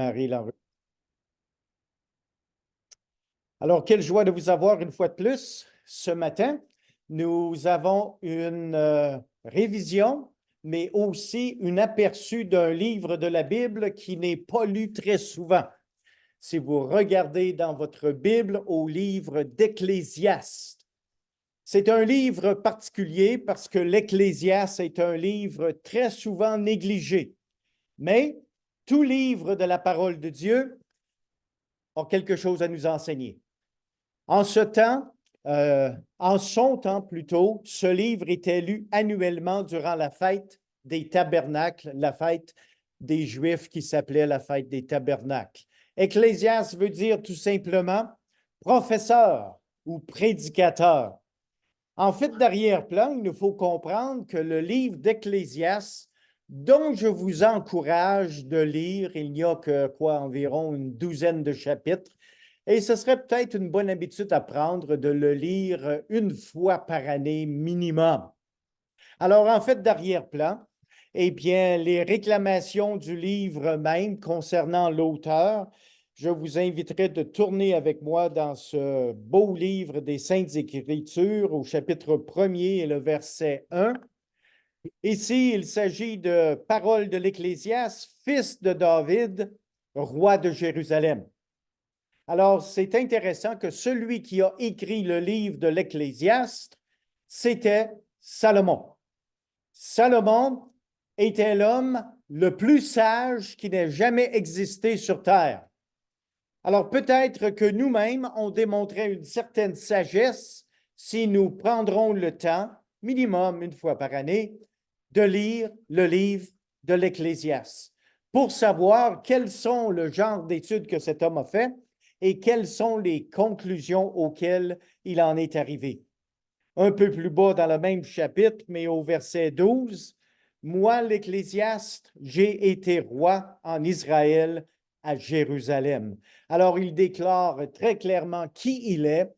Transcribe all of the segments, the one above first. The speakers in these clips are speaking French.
Marie Lenrue. Alors, quelle joie de vous avoir une fois de plus ce matin. Nous avons une révision, mais aussi un aperçu d'un livre de la Bible qui n'est pas lu très souvent. Si vous regardez dans votre Bible au livre d'Ecclésiaste, c'est un livre particulier parce que l'Ecclésiaste est un livre très souvent négligé. Mais tout livre de la parole de Dieu a quelque chose à nous enseigner. En ce temps, en son temps plutôt, ce livre était lu annuellement durant la fête des tabernacles, la fête des Juifs qui s'appelait la fête des tabernacles. Ecclésiaste veut dire tout simplement professeur ou prédicateur. En fait, d'arrière-plan, il nous faut comprendre que le livre d'Ecclésiaste, dont je vous encourage de lire, il n'y a que environ une douzaine de chapitres, et ce serait peut-être une bonne habitude à prendre de le lire une fois par année minimum. Alors, en fait, d'arrière-plan, eh bien, les réclamations du livre même concernant l'auteur, je vous inviterai de tourner avec moi dans ce beau livre des Saintes Écritures au chapitre 1er et le verset 1. Ici, il s'agit de paroles de l'Ecclésiaste, fils de David, roi de Jérusalem. Alors, c'est intéressant que celui qui a écrit le livre de l'Ecclésiaste, c'était Salomon. Salomon était l'homme le plus sage qui n'ait jamais existé sur terre. Alors, peut-être que nous-mêmes, on démontrait une certaine sagesse si nous prendrons le temps, minimum une fois par année, de lire le livre de l'Ecclésiaste pour savoir quels sont le genre d'études que cet homme a fait et quelles sont les conclusions auxquelles il en est arrivé. Un peu plus bas dans le même chapitre, mais au verset 12, « Moi, l'Ecclésiaste, j'ai été roi en Israël à Jérusalem. » Alors, il déclare très clairement qui il est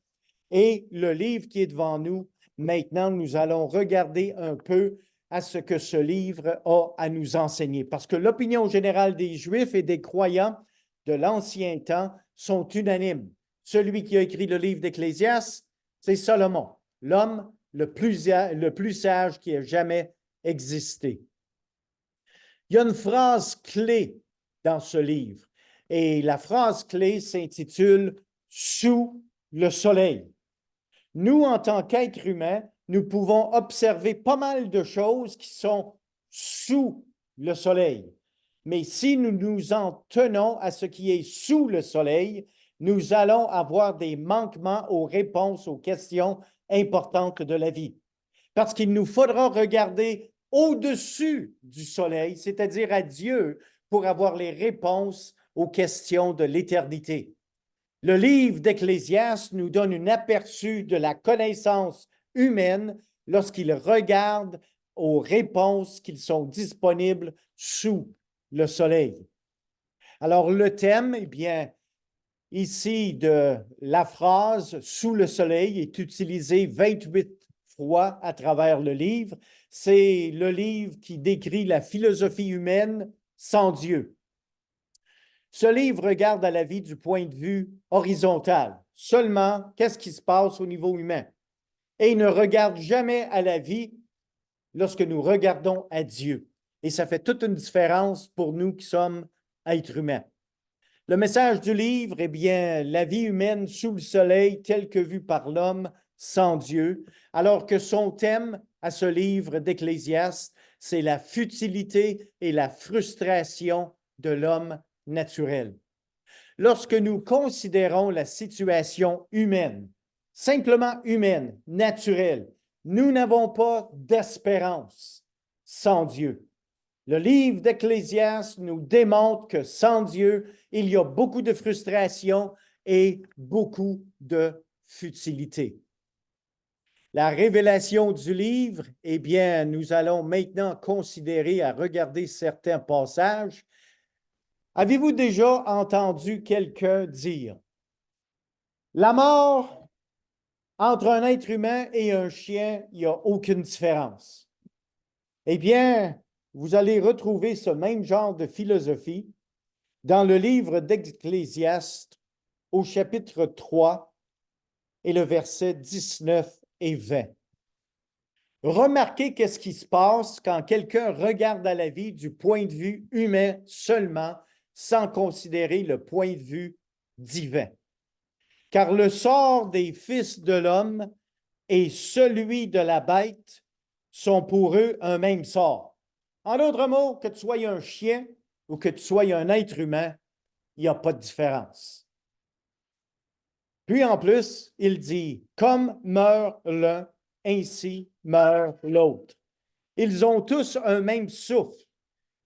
et le livre qui est devant nous. Maintenant, nous allons regarder un peu à ce que ce livre a à nous enseigner. Parce que l'opinion générale des Juifs et des croyants de l'ancien temps sont unanimes. Celui qui a écrit le livre d'Ecclésiaste, c'est Salomon, l'homme le plus sage qui ait jamais existé. Il y a une phrase clé dans ce livre et la phrase clé s'intitule « Sous le soleil ». Nous, en tant qu'êtres humains, nous pouvons observer pas mal de choses qui sont sous le soleil. Mais si nous nous en tenons à ce qui est sous le soleil, nous allons avoir des manquements aux réponses aux questions importantes de la vie. Parce qu'il nous faudra regarder au-dessus du soleil, c'est-à-dire à Dieu, pour avoir les réponses aux questions de l'éternité. Le livre d'Ecclésiaste nous donne un aperçu de la connaissance humaine lorsqu'il regarde aux réponses qui sont disponibles sous le soleil. Alors, le thème, eh bien, ici de la phrase « sous le soleil » est utilisé 28 fois à travers le livre. C'est le livre qui décrit la philosophie humaine sans Dieu. Ce livre regarde à la vie du point de vue horizontal, seulement qu'est-ce qui se passe au niveau humain. Et il ne regarde jamais à la vie lorsque nous regardons à Dieu. Et ça fait toute une différence pour nous qui sommes êtres humains. Le message du livre, eh bien, la vie humaine sous le soleil telle que vue par l'homme sans Dieu, alors que son thème à ce livre d'Ecclésiaste, c'est la futilité et la frustration de l'homme naturel. Lorsque nous considérons la situation humaine, simplement humaine, naturelle, nous n'avons pas d'espérance sans Dieu. Le livre d'Ecclésiaste nous démontre que sans Dieu, il y a beaucoup de frustration et beaucoup de futilité. La révélation du livre, eh bien, nous allons maintenant considérer à regarder certains passages. Avez-vous déjà entendu quelqu'un dire « La mort entre un être humain et un chien, il n'y a aucune différence. » Eh bien, vous allez retrouver ce même genre de philosophie dans le livre d'Ecclésiaste, au chapitre 3 et le verset 19 et 20. Remarquez qu'est-ce qui se passe quand quelqu'un regarde à la vie du point de vue humain seulement, sans considérer le point de vue divin. Car le sort des fils de l'homme et celui de la bête sont pour eux un même sort. En d'autres mots, que tu sois un chien ou que tu sois un être humain, il n'y a pas de différence. Puis en plus, il dit, comme meurt l'un, ainsi meurt l'autre. Ils ont tous un même souffle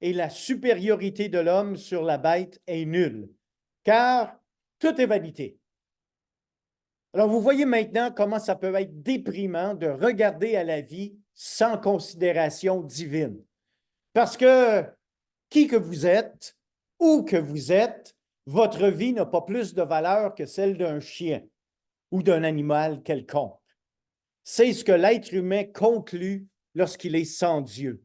et la supériorité de l'homme sur la bête est nulle, car tout est vanité. Alors, vous voyez maintenant comment ça peut être déprimant de regarder à la vie sans considération divine. Parce que qui que vous êtes, où que vous êtes, votre vie n'a pas plus de valeur que celle d'un chien ou d'un animal quelconque. C'est ce que l'être humain conclut lorsqu'il est sans Dieu.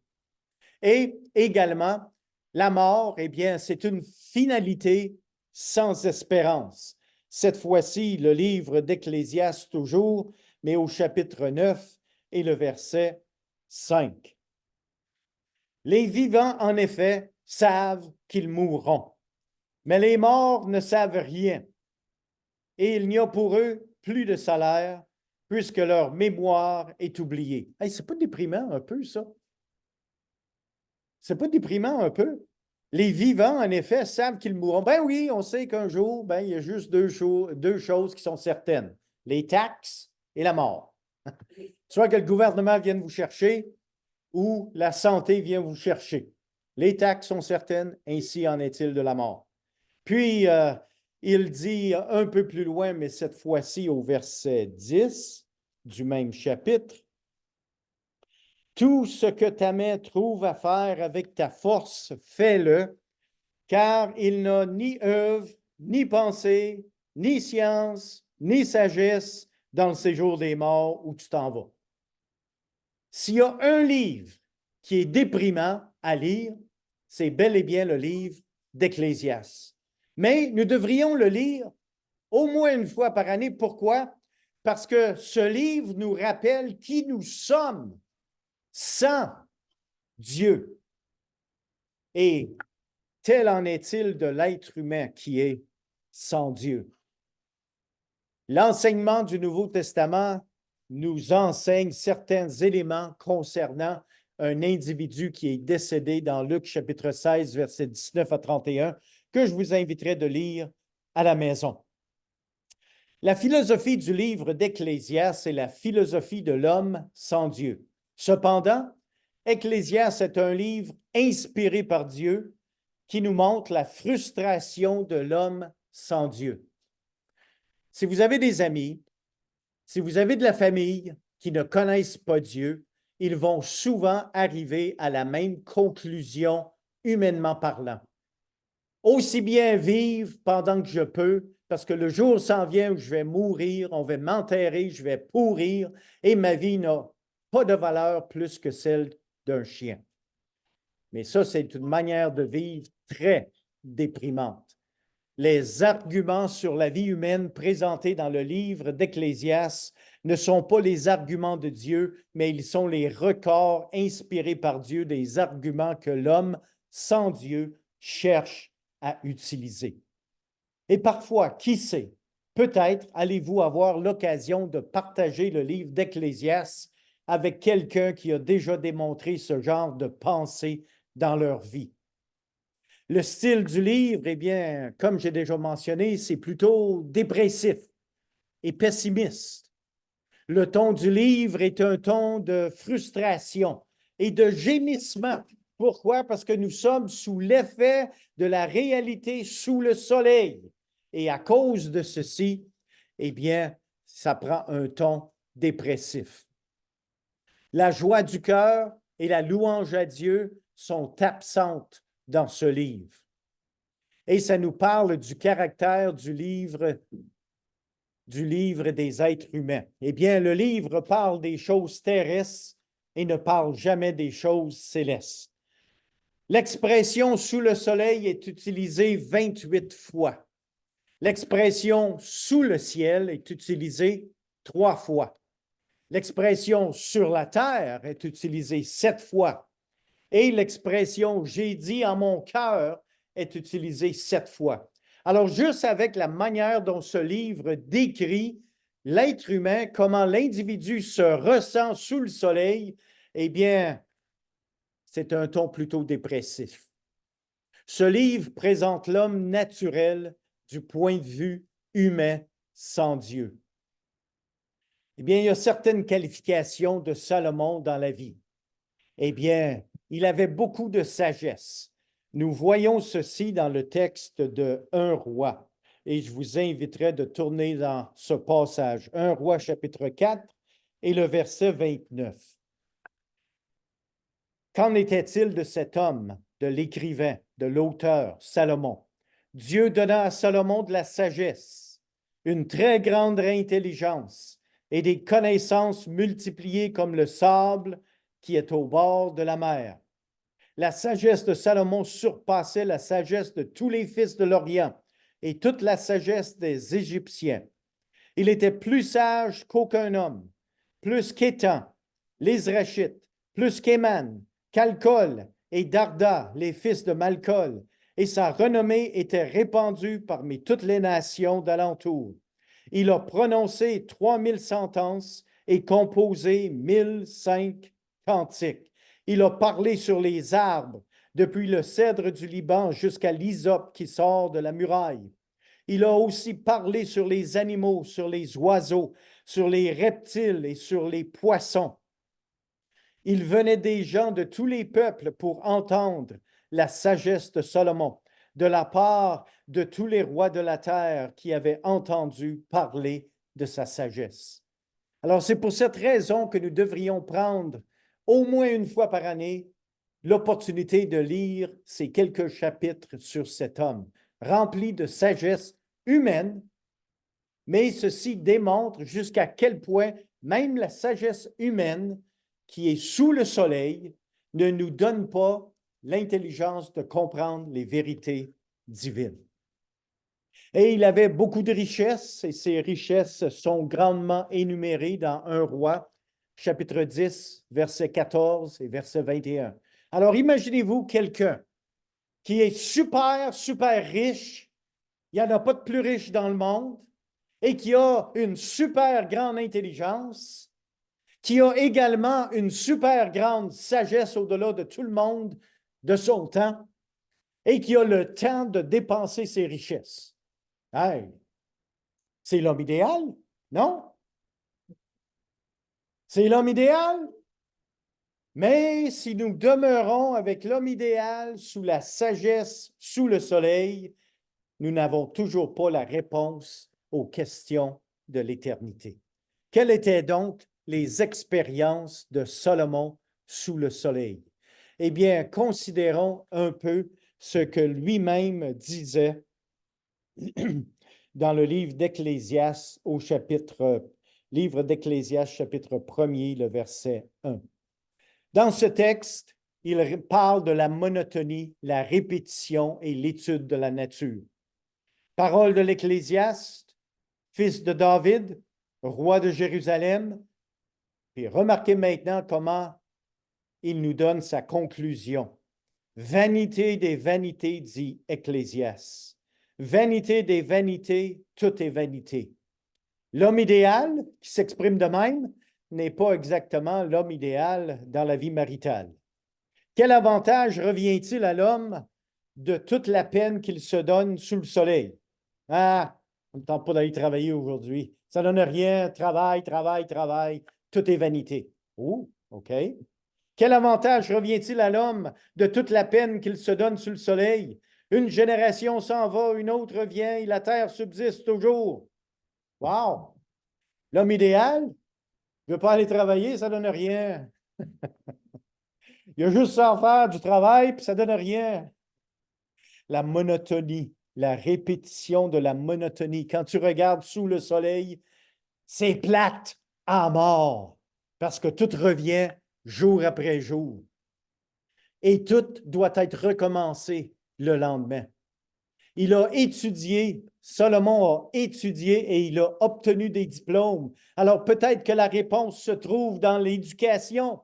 Et également, la mort, eh bien, c'est une finalité sans espérance. Cette fois-ci, le livre d'Ecclésiaste toujours, mais au chapitre 9 et le verset 5. Les vivants, en effet, savent qu'ils mourront, mais les morts ne savent rien, et il n'y a pour eux plus de salaire, puisque leur mémoire est oubliée. Hey, c'est pas déprimant un peu, ça? C'est pas déprimant un peu? Les vivants, en effet, savent qu'ils mourront. Ben oui, on sait qu'un jour, ben, il y a juste deux choses qui sont certaines, les taxes et la mort. Soit que le gouvernement vienne vous chercher ou la santé vient vous chercher. Les taxes sont certaines, ainsi en est-il de la mort. Puis, il dit un peu plus loin, mais cette fois-ci au verset 10 du même chapitre, tout ce que ta main trouve à faire avec ta force, fais-le, car il n'a ni œuvre, ni pensée, ni science, ni sagesse dans le séjour des morts où tu t'en vas. S'il y a un livre qui est déprimant à lire, c'est bel et bien le livre d'Ecclésiaste. Mais nous devrions le lire au moins une fois par année. Pourquoi? Parce que ce livre nous rappelle qui nous sommes sans Dieu. Et tel en est-il de l'être humain qui est sans Dieu. L'enseignement du Nouveau Testament nous enseigne certains éléments concernant un individu qui est décédé dans Luc chapitre 16, versets 19 à 31, que je vous inviterai de lire à la maison. La philosophie du livre d'Ecclésiaste est la philosophie de l'homme sans Dieu. Cependant, Ecclésiaste est un livre inspiré par Dieu qui nous montre la frustration de l'homme sans Dieu. Si vous avez des amis, si vous avez de la famille qui ne connaissent pas Dieu, ils vont souvent arriver à la même conclusion humainement parlant. Aussi bien vivre pendant que je peux, parce que le jour s'en vient où je vais mourir, on va m'enterrer, je vais pourrir, et ma vie n'a pas de valeur plus que celle d'un chien. Mais ça, c'est une manière de vivre très déprimante. Les arguments sur la vie humaine présentés dans le livre d'Ecclésiaste ne sont pas les arguments de Dieu, mais ils sont les records inspirés par Dieu des arguments que l'homme sans Dieu cherche à utiliser. Et parfois, qui sait, peut-être allez-vous avoir l'occasion de partager le livre d'Ecclésiaste avec quelqu'un qui a déjà démontré ce genre de pensée dans leur vie. Le style du livre, eh bien, comme j'ai déjà mentionné, c'est plutôt dépressif et pessimiste. Le ton du livre est un ton de frustration et de gémissement. Pourquoi? Parce que nous sommes sous l'effet de la réalité sous le soleil. Et à cause de ceci, eh bien, ça prend un ton dépressif. La joie du cœur et la louange à Dieu sont absentes dans ce livre. Et ça nous parle du caractère du livre des êtres humains. Eh bien, le livre parle des choses terrestres et ne parle jamais des choses célestes. L'expression sous le soleil est utilisée 28 fois. L'expression sous le ciel est utilisée 3 fois. L'expression sur la terre est utilisée 7 fois. Et l'expression j'ai dit en mon cœur est utilisée 7 fois. Alors, juste avec la manière dont ce livre décrit l'être humain, comment l'individu se ressent sous le soleil, eh bien, c'est un ton plutôt dépressif. Ce livre présente l'homme naturel du point de vue humain sans Dieu. Eh bien, il y a certaines qualifications de Salomon dans la vie. Eh bien, il avait beaucoup de sagesse. Nous voyons ceci dans le texte de 1 Roi. Et je vous inviterai de tourner dans ce passage, 1 Roi chapitre 4 et le verset 29. Qu'en était-il de cet homme, de l'écrivain, de l'auteur, Salomon? Dieu donna à Salomon de la sagesse, une très grande intelligence et des connaissances multipliées comme le sable qui est au bord de la mer. La sagesse de Salomon surpassait la sagesse de tous les fils de l'Orient et toute la sagesse des Égyptiens. Il était plus sage qu'aucun homme, plus qu'Étan, l'Israchite, plus qu'Éman, Calcol et Darda, les fils de Malcol, et sa renommée était répandue parmi toutes les nations d'alentour. Il a prononcé 3000 sentences et composé 1005 cantiques. Il a parlé sur les arbres, depuis le cèdre du Liban jusqu'à l'hysope qui sort de la muraille. Il a aussi parlé sur les animaux, sur les oiseaux, sur les reptiles et sur les poissons. Il venait des gens de tous les peuples pour entendre la sagesse de Salomon, de la part de tous les rois de la terre qui avaient entendu parler de sa sagesse. Alors, c'est pour cette raison que nous devrions prendre au moins une fois par année l'opportunité de lire ces quelques chapitres sur cet homme, rempli de sagesse humaine, mais ceci démontre jusqu'à quel point même la sagesse humaine qui est sous le soleil ne nous donne pas l'intelligence de comprendre les vérités divines. Et il avait beaucoup de richesses, et ces richesses sont grandement énumérées dans 1 Roi, chapitre 10, verset 14 et verset 21. Alors, imaginez-vous quelqu'un qui est super, super riche, il n'y en a pas de plus riche dans le monde, et qui a une super grande intelligence, qui a également une super grande sagesse au-delà de tout le monde de son temps, et qui a le temps de dépenser ses richesses. Hey, c'est l'homme idéal, non? C'est l'homme idéal? Mais si nous demeurons avec l'homme idéal sous la sagesse, sous le soleil, nous n'avons toujours pas la réponse aux questions de l'éternité. Quelles étaient donc les expériences de Salomon sous le soleil? Eh bien, considérons un peu ce que lui-même disait dans le livre d'Ecclésias livre d'Ecclésias, chapitre 1er, le verset 1. Dans ce texte, il parle de la monotonie, la répétition et l'étude de la nature. Parole de l'Ecclésiaste, fils de David, roi de Jérusalem. Et remarquez maintenant comment il nous donne sa conclusion. Vanité des vanités, dit Ecclésias. Vanité des vanités, tout est vanité. L'homme idéal, qui s'exprime de même, n'est pas exactement l'homme idéal dans la vie maritale. Quel avantage revient-il à l'homme de toute la peine qu'il se donne sous le soleil? Ah, on ne tente pas d'aller travailler aujourd'hui. Ça ne donne rien, travail, travail, travail, tout est vanité. Oh, OK. Quel avantage revient-il à l'homme de toute la peine qu'il se donne sous le soleil? Une génération s'en va, une autre vient, et la terre subsiste toujours. Wow! L'homme idéal, ne veut pas aller travailler, ça ne donne rien. Il a juste à faire du travail, puis ça ne donne rien. La monotonie, la répétition de la monotonie. Quand tu regardes sous le soleil, c'est plate à mort, parce que tout revient jour après jour. et tout doit être recommencé le lendemain. Il a étudié, Salomon a étudié et il a obtenu des diplômes. Alors peut-être que la réponse se trouve dans l'éducation.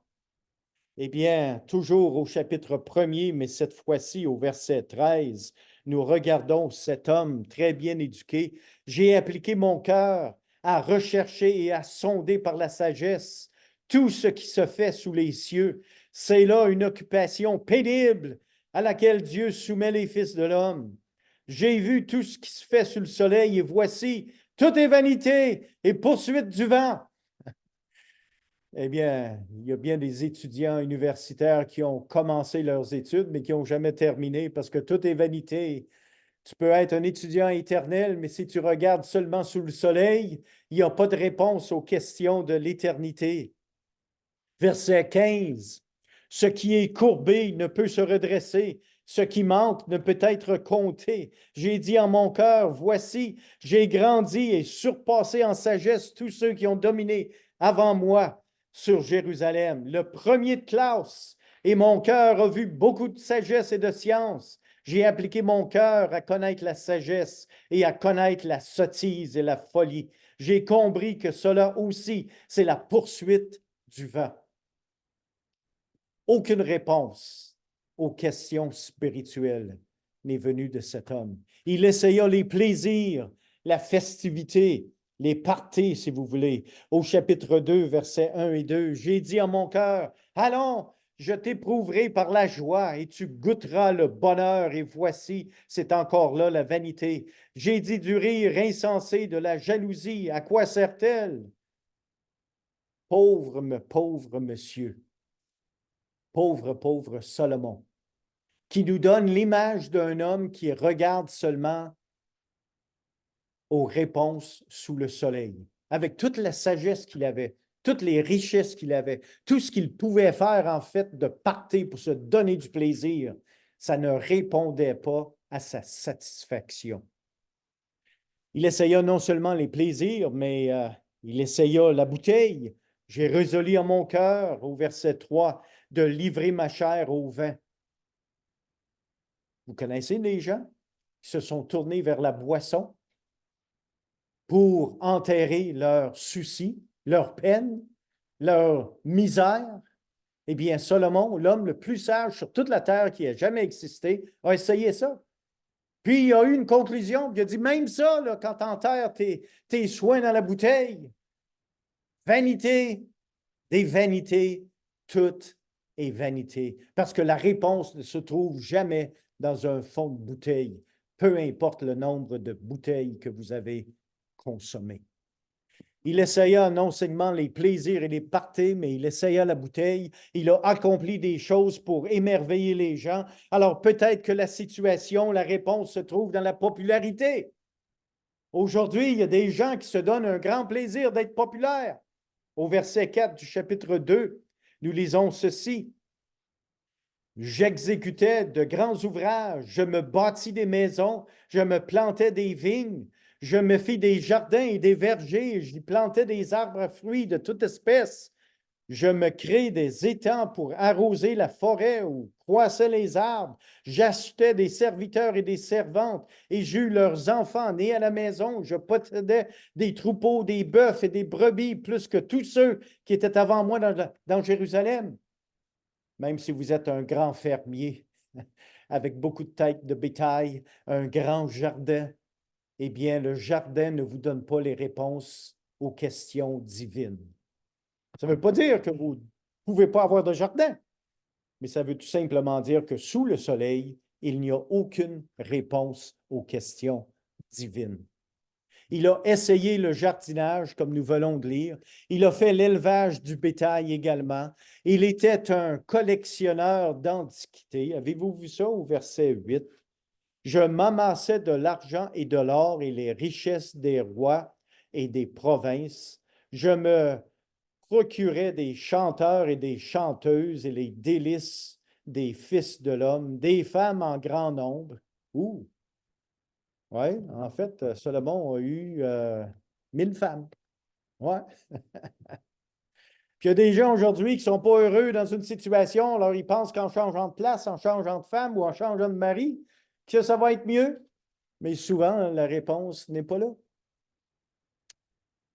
Eh bien, toujours au chapitre 1er, mais cette fois-ci au verset 13, nous regardons cet homme très bien éduqué. J'ai appliqué mon cœur à rechercher et à sonder par la sagesse tout ce qui se fait sous les cieux. C'est là une occupation pénible à laquelle Dieu soumet les fils de l'homme. J'ai vu tout ce qui se fait sous le soleil et voici, tout est vanité et poursuite du vent. Eh bien, il y a bien des étudiants universitaires qui ont commencé leurs études, mais qui n'ont jamais terminé parce que tout est vanité. Tu peux être un étudiant éternel, mais si tu regardes seulement sous le soleil, il n'y a pas de réponse aux questions de l'éternité. Verset 15. Ce qui est courbé ne peut se redresser. Ce qui manque ne peut être compté. J'ai dit en mon cœur, voici, j'ai grandi et surpassé en sagesse tous ceux qui ont dominé avant moi sur Jérusalem. Le premier de classe, et mon cœur a vu beaucoup de sagesse et de science. J'ai appliqué mon cœur à connaître la sagesse et à connaître la sottise et la folie. J'ai compris que cela aussi, c'est la poursuite du vent. Aucune réponse aux questions spirituelles n'est venue de cet homme. Il essaya les plaisirs, la festivité, les parties, si vous voulez. Au chapitre 2, versets 1 et 2, j'ai dit à mon cœur, allons, je t'éprouverai par la joie et tu goûteras le bonheur et voici, c'est encore là la vanité. J'ai dit du rire insensé, de la jalousie, à quoi sert-elle? Pauvre monsieur, pauvre Salomon, qui nous donne l'image d'un homme qui regarde seulement aux réponses sous le soleil, avec toute la sagesse qu'il avait, toutes les richesses qu'il avait, tout ce qu'il pouvait faire en fait de partir pour se donner du plaisir, ça ne répondait pas à sa satisfaction. Il essaya non seulement les plaisirs, mais il essaya la bouteille. J'ai résolu en mon cœur, au verset 3, de livrer ma chair au vin. Vous connaissez des gens qui se sont tournés vers la boisson pour enterrer leurs soucis, leurs peines, leur misère. Eh bien, Salomon, l'homme le plus sage sur toute la terre qui a jamais existé, a essayé ça. Puis il a eu une conclusion, il a dit, même ça, là, quand tu enterres tes soins dans la bouteille, vanité, des vanités, toute est vanité. Parce que la réponse ne se trouve jamais dans un fond de bouteille, peu importe le nombre de bouteilles que vous avez consommées. Il essaya non seulement les plaisirs et les parties, mais il essaya la bouteille. Il a accompli des choses pour émerveiller les gens. Alors peut-être que la situation, la réponse se trouve dans la popularité. Aujourd'hui, il y a des gens qui se donnent un grand plaisir d'être populaires. Au verset 4 du chapitre 2, nous lisons ceci. J'exécutais de grands ouvrages, je me bâtis des maisons, je me plantais des vignes, je me fis des jardins et des vergers, j'y plantais des arbres à fruits de toute espèce. Je me crée des étangs pour arroser la forêt où croissaient les arbres. J'achetais des serviteurs et des servantes, et j'eus leurs enfants nés à la maison. Je possédais des troupeaux, des bœufs et des brebis, plus que tous ceux qui étaient avant moi dans Jérusalem. Même si vous êtes un grand fermier avec beaucoup de têtes de bétail, un grand jardin, eh bien, le jardin ne vous donne pas les réponses aux questions divines. Ça ne veut pas dire que vous ne pouvez pas avoir de jardin, mais ça veut tout simplement dire que sous le soleil, il n'y a aucune réponse aux questions divines. Il a essayé le jardinage, comme nous venons de lire. Il a fait l'élevage du bétail également. Il était un collectionneur d'antiquités. Avez-vous vu ça au verset 8? Je m'amassais de l'argent et de l'or et les richesses des rois et des provinces. Je me procurait des chanteurs et des chanteuses et les délices des fils de l'homme, des femmes en grand nombre. Ouh, oui, en fait, Salomon a eu 1000 femmes. Ouais. Puis il y a des gens aujourd'hui qui ne sont pas heureux dans une situation, alors ils pensent qu'en changeant de place, en changeant de femme ou en changeant de mari, que ça va être mieux. Mais souvent, la réponse n'est pas là.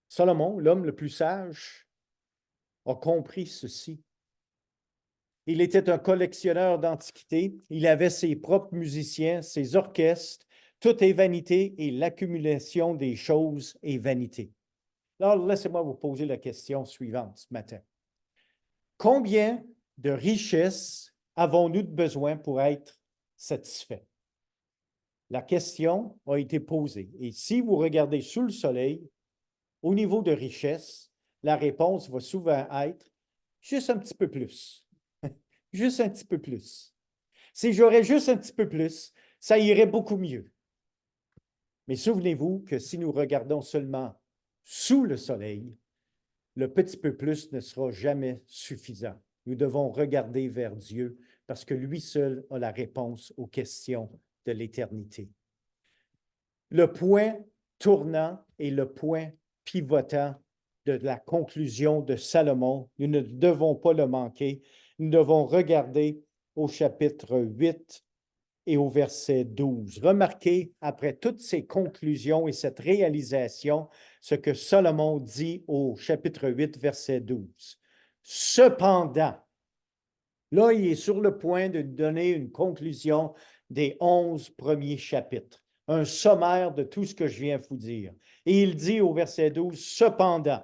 Salomon, l'homme le plus sage, a compris ceci. Il était un collectionneur d'antiquités. Il avait ses propres musiciens, ses orchestres. Tout est vanité et l'accumulation des choses est vanité. Alors, laissez-moi vous poser la question suivante ce matin. Combien de richesses avons-nous de besoin pour être satisfaits? La question a été posée. Et si vous regardez sous le soleil, au niveau de richesse, la réponse va souvent être juste un petit peu plus. Juste un petit peu plus. Si j'aurais juste un petit peu plus, ça irait beaucoup mieux. Mais souvenez-vous que si nous regardons seulement sous le soleil, le petit peu plus ne sera jamais suffisant. Nous devons regarder vers Dieu parce que lui seul a la réponse aux questions de l'éternité. Le point tournant et le point pivotant de la conclusion de Salomon, nous ne devons pas le manquer. Nous devons regarder au chapitre 8 et au verset 12. Remarquez, après toutes ces conclusions et cette réalisation, ce que Salomon dit au chapitre 8, verset 12. Cependant, là, il est sur le point de donner une conclusion des 11 premiers chapitres, un sommaire de tout ce que je viens vous dire. Et il dit au verset 12, cependant,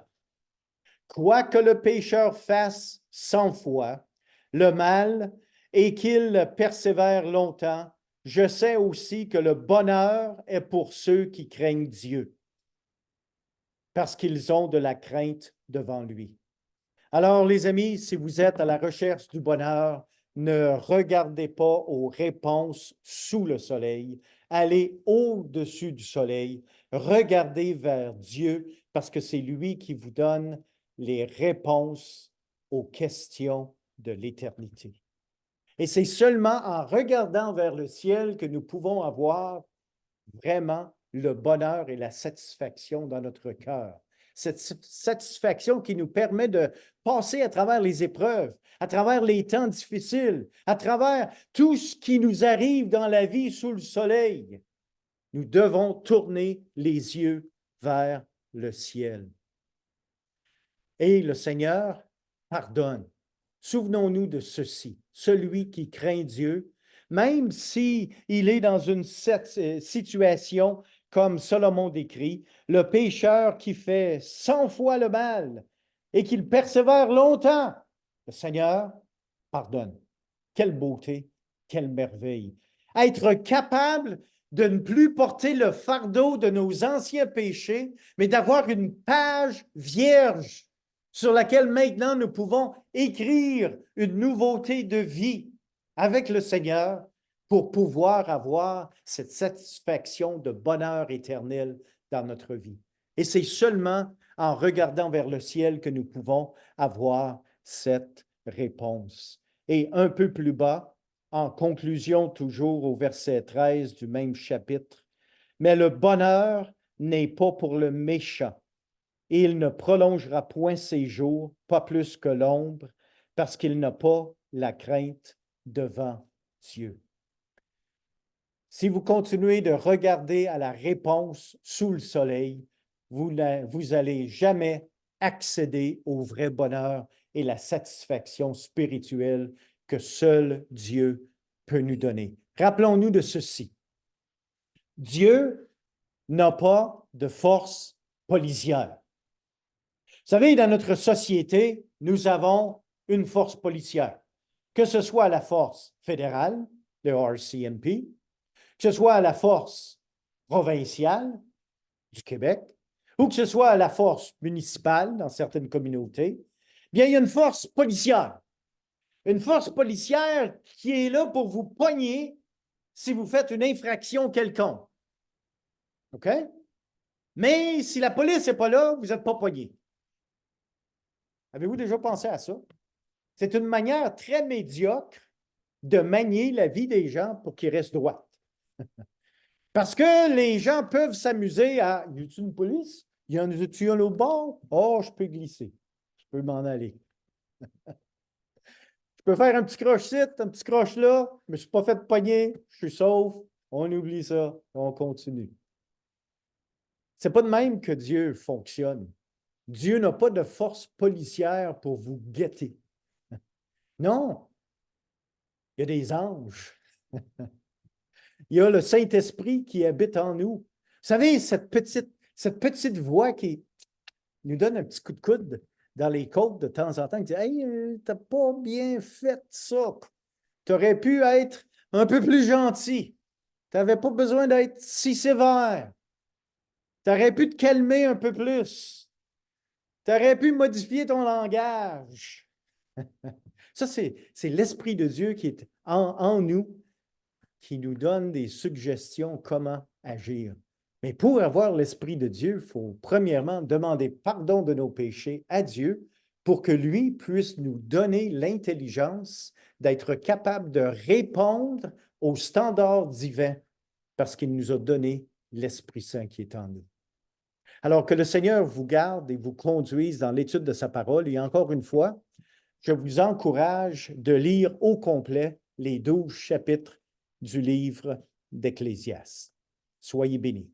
quoi que le pécheur fasse 100 fois le mal et qu'il persévère longtemps, je sais aussi que le bonheur est pour ceux qui craignent Dieu, parce qu'ils ont de la crainte devant lui. Alors, les amis, si vous êtes à la recherche du bonheur, ne regardez pas aux réponses sous le soleil. Allez au-dessus du soleil. Regardez vers Dieu parce que c'est lui qui vous donne les réponses aux questions de l'éternité. Et c'est seulement en regardant vers le ciel que nous pouvons avoir vraiment le bonheur et la satisfaction dans notre cœur. Cette satisfaction qui nous permet de passer à travers les épreuves, à travers les temps difficiles, à travers tout ce qui nous arrive dans la vie sous le soleil. Nous devons tourner les yeux vers le ciel. Et le Seigneur pardonne. Souvenons-nous de ceci. Celui qui craint Dieu, même s'il est dans une situation comme Salomon décrit, le pécheur qui fait 100 fois le mal et qu'il persévère longtemps, le Seigneur pardonne. Quelle beauté, quelle merveille. Être capable de ne plus porter le fardeau de nos anciens péchés, mais d'avoir une page vierge sur laquelle maintenant nous pouvons écrire une nouveauté de vie avec le Seigneur pour pouvoir avoir cette satisfaction de bonheur éternel dans notre vie. Et c'est seulement en regardant vers le ciel que nous pouvons avoir cette réponse. Et un peu plus bas, en conclusion toujours au verset 13 du même chapitre, mais le bonheur n'est pas pour le méchant, et il ne prolongera point ses jours, pas plus que l'ombre, parce qu'il n'a pas la crainte devant Dieu. Si vous continuez de regarder à la réponse sous le soleil, vous n'allez jamais accéder au vrai bonheur et la satisfaction spirituelle que seul Dieu peut nous donner. Rappelons-nous de ceci. Dieu n'a pas de force policière. Vous savez, dans notre société, nous avons une force policière, que ce soit la force fédérale, le RCMP, que ce soit la force provinciale du Québec, ou que ce soit la force municipale dans certaines communautés, bien, il y a une force policière. Une force policière qui est là pour vous pogner si vous faites une infraction quelconque. OK? Mais si la police n'est pas là, vous n'êtes pas pogné. Avez-vous déjà pensé à ça? C'est une manière très médiocre de manier la vie des gens pour qu'ils restent droits. Parce que les gens peuvent s'amuser à, y a-t-il une police? Y en a-tu un au bord? Oh, je peux glisser. Je peux m'en aller. Je peux faire un petit croche-ci, un petit croche-là, mais je ne suis pas fait pogner, je suis sauf, on oublie ça, on continue. C'est pas de même que Dieu fonctionne. Dieu n'a pas de force policière pour vous guetter. Non, il y a des anges. Il y a le Saint-Esprit qui habite en nous. Vous savez, cette petite voix qui nous donne un petit coup de coude dans les côtes de temps en temps, qui dit « Hey, t'as pas bien fait ça. Tu aurais pu être un peu plus gentil. Tu n'avais pas besoin d'être si sévère. Tu aurais pu te calmer un peu plus. Tu aurais pu modifier ton langage. » Ça, c'est l'Esprit de Dieu qui est en nous, qui nous donne des suggestions comment agir. Mais pour avoir l'Esprit de Dieu, il faut premièrement demander pardon de nos péchés à Dieu pour que lui puisse nous donner l'intelligence d'être capable de répondre aux standards divins parce qu'il nous a donné l'Esprit Saint qui est en nous. Alors que le Seigneur vous garde et vous conduise dans l'étude de sa parole. Et encore une fois, je vous encourage de lire au complet les 12 chapitres du livre d'Ecclésiaste. Soyez bénis.